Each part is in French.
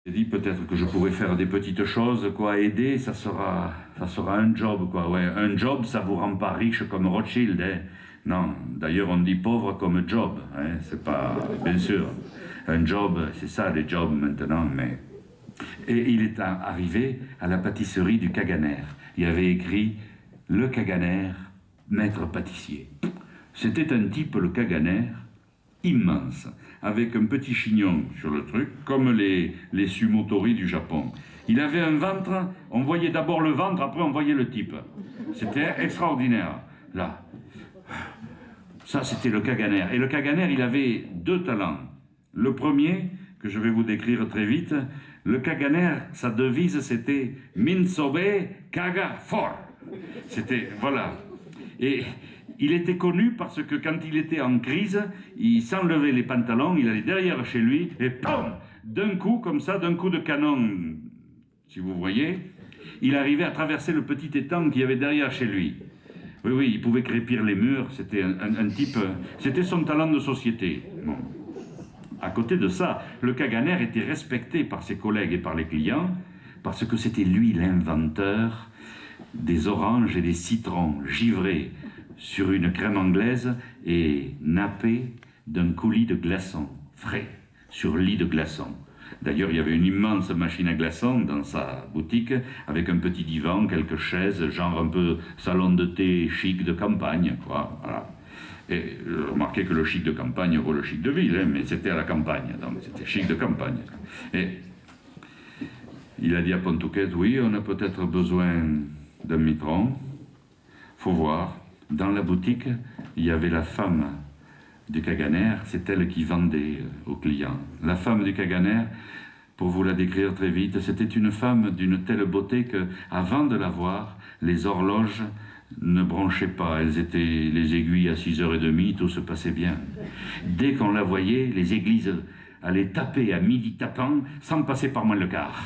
J'ai dit peut-être que je pourrais faire des petites choses, quoi, aider, ça sera un job, quoi. Ouais, un job, ça vous rend pas riche comme Rothschild, hein. Non, d'ailleurs on dit pauvre comme job, hein. C'est pas, bien sûr, un job, c'est ça les jobs maintenant, mais... Et il est arrivé à la pâtisserie du Kaganer. Il y avait écrit « Le Kaganer, maître pâtissier ». C'était un type, le Kaganer, immense, avec un petit chignon sur le truc, comme les sumotori du Japon. Il avait un ventre, on voyait d'abord le ventre, après on voyait le type. C'était extraordinaire, là. Ça, c'était le Kaganer. Et le Kaganer, il avait deux talents. Le premier, que je vais vous décrire très vite, le Kaganer, sa devise, c'était « Minsobe Kaga Fort ». C'était, voilà. Et il était connu parce que quand il était en crise, il s'enlevait les pantalons, il allait derrière chez lui, et POM! D'un coup, comme ça, d'un coup de canon, si vous voyez, il arrivait à traverser le petit étang qu'il y avait derrière chez lui. Oui, oui, il pouvait crépir les murs, c'était un type... C'était son talent de société. Bon. À côté de ça, le Kaganer était respecté par ses collègues et par les clients, parce que c'était lui l'inventeur des oranges et des citrons givrés sur une crème anglaise et nappés d'un coulis de glaçons frais sur lit de glaçons. D'ailleurs, il y avait une immense machine à glaçons dans sa boutique, avec un petit divan, quelques chaises, genre un peu salon de thé chic de campagne, quoi, voilà. Et remarquez que le chic de campagne vaut le chic de ville, hein, mais c'était à la campagne, donc c'était chic de campagne. Et il a dit à Pontuquet, oui, on a peut-être besoin d'un mitron, faut voir. Dans la boutique, il y avait la femme du Kaganer, c'est elle qui vendait aux clients. La femme du Kaganer, pour vous la décrire très vite, c'était une femme d'une telle beauté que, avant de la voir, les horloges ne branchaient pas. Elles étaient les aiguilles à 6h30, tout se passait bien. Dès qu'on la voyait, les églises allaient taper à midi tapant, sans passer par moins le quart.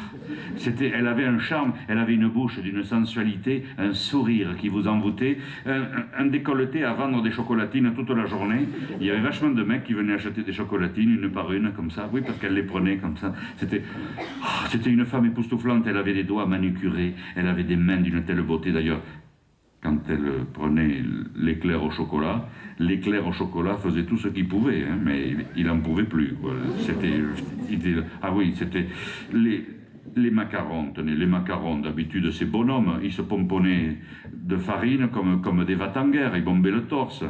Elle avait un charme, elle avait une bouche d'une sensualité, un sourire qui vous envoûtait, un décolleté à vendre des chocolatines toute la journée. Il y avait vachement de mecs qui venaient acheter des chocolatines, une par une, comme ça. Oui, parce qu'elle les prenait comme ça. C'était une femme époustouflante, elle avait des doigts manucurés, elle avait des mains d'une telle beauté d'ailleurs. Quand elle prenait l'éclair au chocolat faisait tout ce qu'il pouvait, hein, mais il n'en pouvait plus. C'était les macarons. Tenez, les macarons, d'habitude, ces bonhommes, ils se pomponnaient de farine comme des va-t-en-guerre, ils bombaient le torse.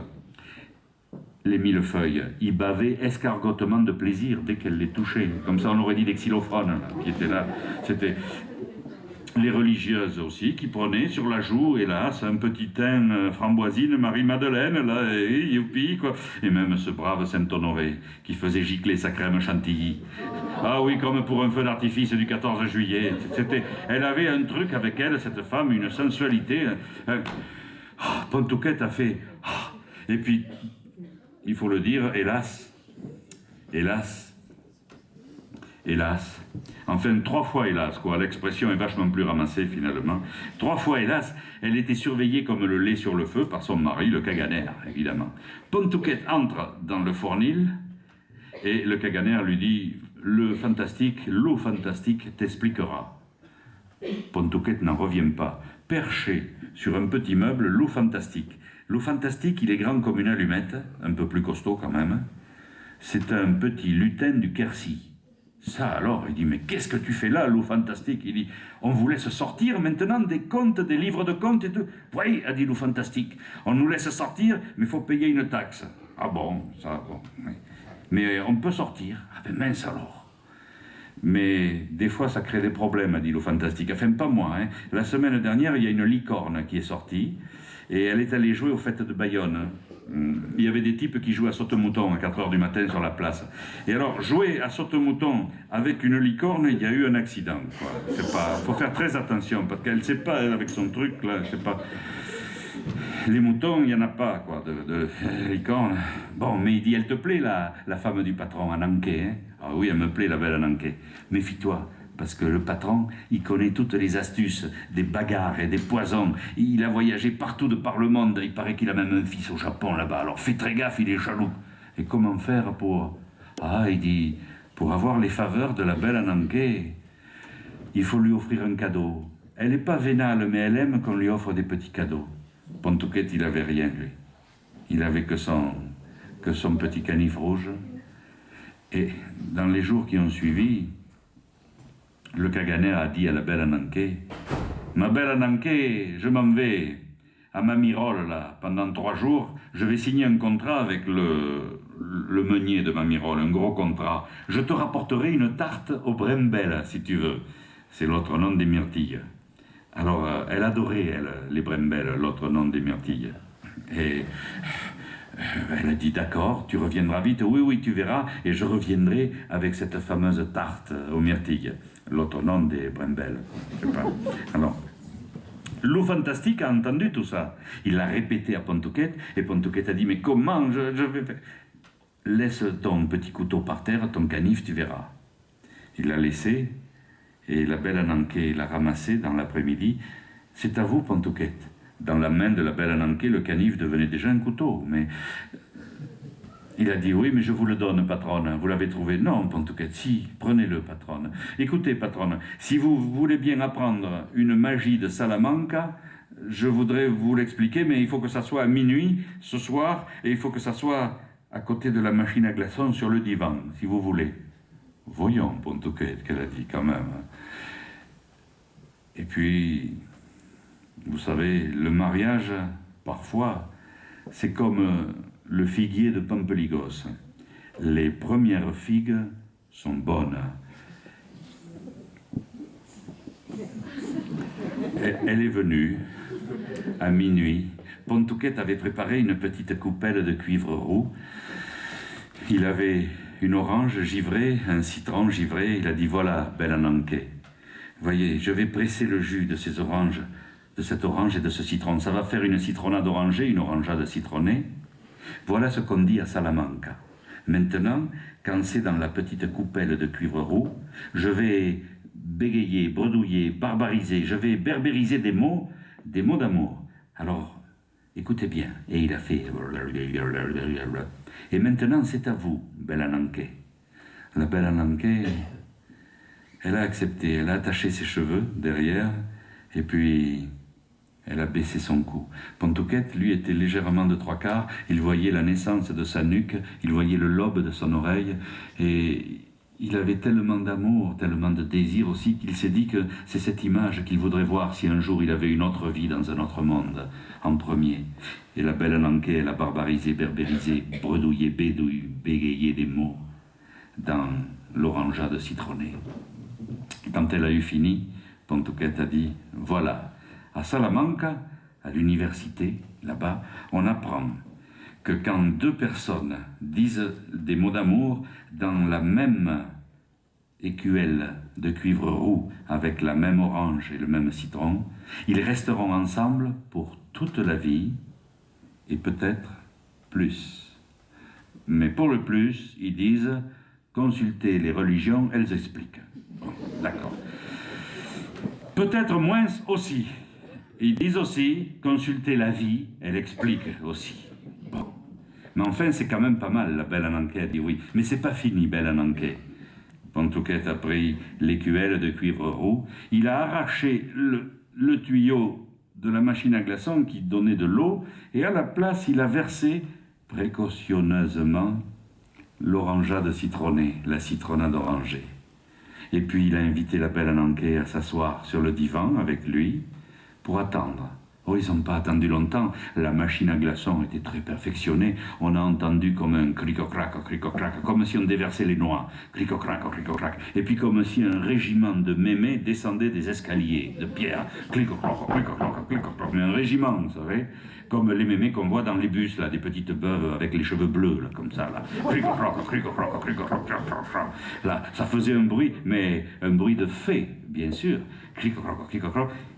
Les millefeuilles, ils bavaient escargotement de plaisir dès qu'elle les touchait. Comme ça, on aurait dit des xylophones qui étaient là. C'était... Les religieuses aussi, qui prenaient sur la joue, hélas, un petit teint framboisine, Marie-Madeleine, là, et youpi, quoi. Et même ce brave Saint-Honoré, qui faisait gicler sa crème chantilly. Ah oui, comme pour un feu d'artifice du 14 juillet. Elle avait un truc avec elle, cette femme, une sensualité. Pontuquet a fait... Et puis, il faut le dire, hélas, enfin 3 fois hélas, quoi, l'expression est vachement plus ramassée finalement. 3 fois hélas, elle était surveillée comme le lait sur le feu par son mari, le Kaganer, évidemment. Pontuquet entre dans le fournil et le Kaganer lui dit « l'eau fantastique t'expliquera ». Pontuquet n'en revient pas. Perché sur un petit meuble, l'eau fantastique. L'eau fantastique, il est grand comme une allumette, un peu plus costaud quand même. C'est un petit lutin du Quercy. Ça alors, il dit, mais qu'est-ce que tu fais là, loup fantastique? Il dit, on vous laisse sortir maintenant des contes, des livres de contes et tout. Oui, a dit loup fantastique, on nous laisse sortir, mais il faut payer une taxe. Ah bon, ça, bon. Oui. Mais on peut sortir. Ah ben mince alors. Mais des fois, ça crée des problèmes, a dit loup fantastique. Enfin, pas moi, hein. La semaine dernière, il y a une licorne qui est sortie, et elle est allée jouer aux fêtes de Bayonne. Il y avait des types qui jouaient à saute-mouton à 4h du matin sur la place. Et alors, jouer à saute-mouton avec une licorne, il y a eu un accident. Faut faire très attention, parce qu'elle ne sait pas, elle, avec son truc, là, je sais pas. Les moutons, il n'y en a pas, quoi, de licorne. Bon, mais il dit, elle te plaît, la femme du patron, Ananké, hein? Ah oui, elle me plaît, la belle Ananké. Méfie-toi. Parce que le patron, il connaît toutes les astuces, des bagarres et des poisons. Il a voyagé partout de par le monde. Il paraît qu'il a même un fils au Japon là-bas. Alors fais très gaffe, il est jaloux. Et comment faire pour... Ah, il dit, pour avoir les faveurs de la belle Ananké, Il faut lui offrir un cadeau. Elle n'est pas vénale, mais elle aime qu'on lui offre des petits cadeaux. Pontouquet, il n'avait rien, lui. Il n'avait que son petit canif rouge. Et dans les jours qui ont suivi, le Caganer a dit à la belle Ananké, « Ma belle Ananké, je m'en vais à ma Mirole, là, pendant 3 jours. Je vais signer un contrat avec le meunier de ma Mirole, un gros contrat. Je te rapporterai une tarte aux brembelles, si tu veux. » C'est l'autre nom des myrtilles. Alors, elle adorait, elle, les brembelles, l'autre nom des myrtilles. Et elle a dit, d'accord, tu reviendras vite. Oui, oui, tu verras, et je reviendrai avec cette fameuse tarte aux myrtilles. L'autre nom des brembelles. Je sais pas. Alors, Loup Fantastique a entendu tout ça. Il l'a répété à Pontouquet, et Pontouquet a dit, mais comment je vais faire? Laisse ton petit couteau par terre, ton canif, tu verras. Il l'a laissé, et la belle Ananké l'a ramassé dans l'après-midi. C'est à vous, Pontouquet. Dans la main de la belle Ananké, le canif devenait déjà un couteau, mais... Il a dit, oui, mais je vous le donne, patronne. Vous l'avez trouvé? Non, Pontouquet, si, prenez-le, patronne. Écoutez, patronne, si vous voulez bien apprendre une magie de Salamanca, je voudrais vous l'expliquer, mais il faut que ça soit à minuit, ce soir, et il faut que ça soit à côté de la machine à glaçons sur le divan, si vous voulez. Voyons, Pontouquet, qu'elle a dit quand même. Et puis, vous savez, le mariage, parfois, c'est comme le figuier de Pampelygos. Les premières figues sont bonnes. Elle est venue à minuit. Pontouquet avait préparé une petite coupelle de cuivre roux. Il avait une orange givrée, un citron givré. Il a dit, voilà, belle Ananké. Voyez, je vais presser le jus de ces oranges, de cette orange et de ce citron. Ça va faire une citronnade orangée, une orangeade citronnée. Voilà ce qu'on dit à Salamanca. Maintenant, quand c'est dans la petite coupelle de cuivre roux, je vais bégayer, bredouiller, barbariser, je vais berbériser des mots d'amour. Alors, écoutez bien. Et il a fait... Et maintenant, c'est à vous, belle Ananké. La belle Ananké, elle a accepté, elle a attaché ses cheveux derrière, et puis... elle a baissé son cou. Pontouquet, lui, était légèrement de 3/4. Il voyait la naissance de sa nuque, il voyait le lobe de son oreille, et il avait tellement d'amour, tellement de désir aussi, qu'il s'est dit que c'est cette image qu'il voudrait voir si un jour il avait une autre vie dans un autre monde, en premier. Et la belle Ananké, elle a barbarisé, berbérisé, bredouillé, bégayé des mots dans l'orangeade citronnée. Quand elle a eu fini, Pontouquet a dit, voilà, à Salamanca, à l'université, là-bas, on apprend que quand 2 personnes disent des mots d'amour dans la même écuelle de cuivre roux avec la même orange et le même citron, ils resteront ensemble pour toute la vie et peut-être plus. Mais pour le plus, ils disent consultez les religions, elles expliquent. Bon, d'accord. Peut-être moins aussi. Ils disent aussi, consultez la vie, elle explique aussi. Bon. Mais enfin, c'est quand même pas mal, la belle Ananké a dit oui. Mais c'est pas fini, belle Ananké. Pontouquet a pris l'écuelle de cuivre roux, il a arraché le tuyau de la machine à glaçons qui donnait de l'eau, et à la place, il a versé précautionneusement l'orangeade citronnée, la citronnade orangée. Et puis il a invité la belle Ananké à s'asseoir sur le divan avec lui, pour attendre. Oh, ils n'ont pas attendu longtemps. La machine à glaçons était très perfectionnée. On a entendu comme un cric-crac, comme si on déversait les noix. Cric-crac. Et puis comme si un régiment de mémés descendait des escaliers de pierre. Cric-crac. Mais un régiment, vous savez, comme les mémés qu'on voit dans les bus, là, des petites beuves avec les cheveux bleus, là, comme ça, là. Là, ça faisait un bruit, mais un bruit de fée, bien sûr.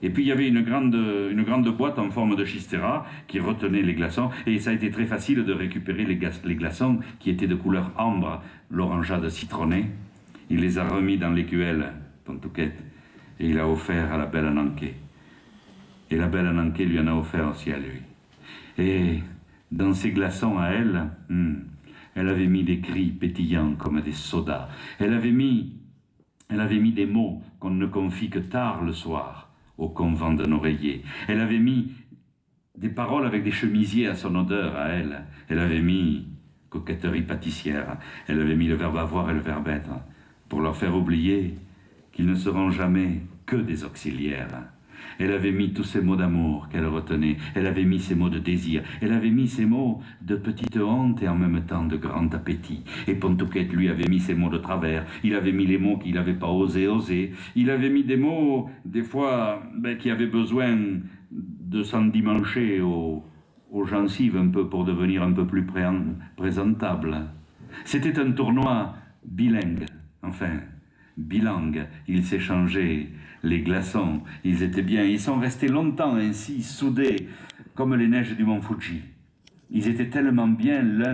Et puis il y avait une grande boîte en forme de chistera qui retenait les glaçons, et ça a été très facile de récupérer les glaçons qui étaient de couleur ambre, l'orangeade citronnée. Il les a remis dans l'écuelle, Pontouquet, et il a offert à la belle Ananké. Et la belle Ananké lui en a offert aussi à lui. Et dans ces glaçons à elle, elle avait mis des cris pétillants comme des sodas. Elle avait mis Elle avait mis des mots qu'on ne confie que tard le soir au convent d'un oreiller. Elle avait mis des paroles avec des chemisiers à son odeur, à elle. Elle avait mis coquetterie pâtissière. Elle avait mis le verbe avoir et le verbe être pour leur faire oublier qu'ils ne seront jamais que des auxiliaires. Elle avait mis tous ces mots d'amour qu'elle retenait. Elle avait mis ces mots de désir. Elle avait mis ces mots de petite honte et en même temps de grand appétit. Et Pontouquet lui avait mis ces mots de travers. Il avait mis les mots qu'il n'avait pas osé oser. Il avait mis des mots, des fois, qui avaient besoin de s'endimancher aux gencives un peu pour devenir un peu plus présentable. C'était un tournoi bilingue, enfin, bilingue. Ils s'échangeaient les glaçons, ils étaient bien, ils sont restés longtemps ainsi, soudés, comme les neiges du mont Fuji. Ils étaient tellement bien l'un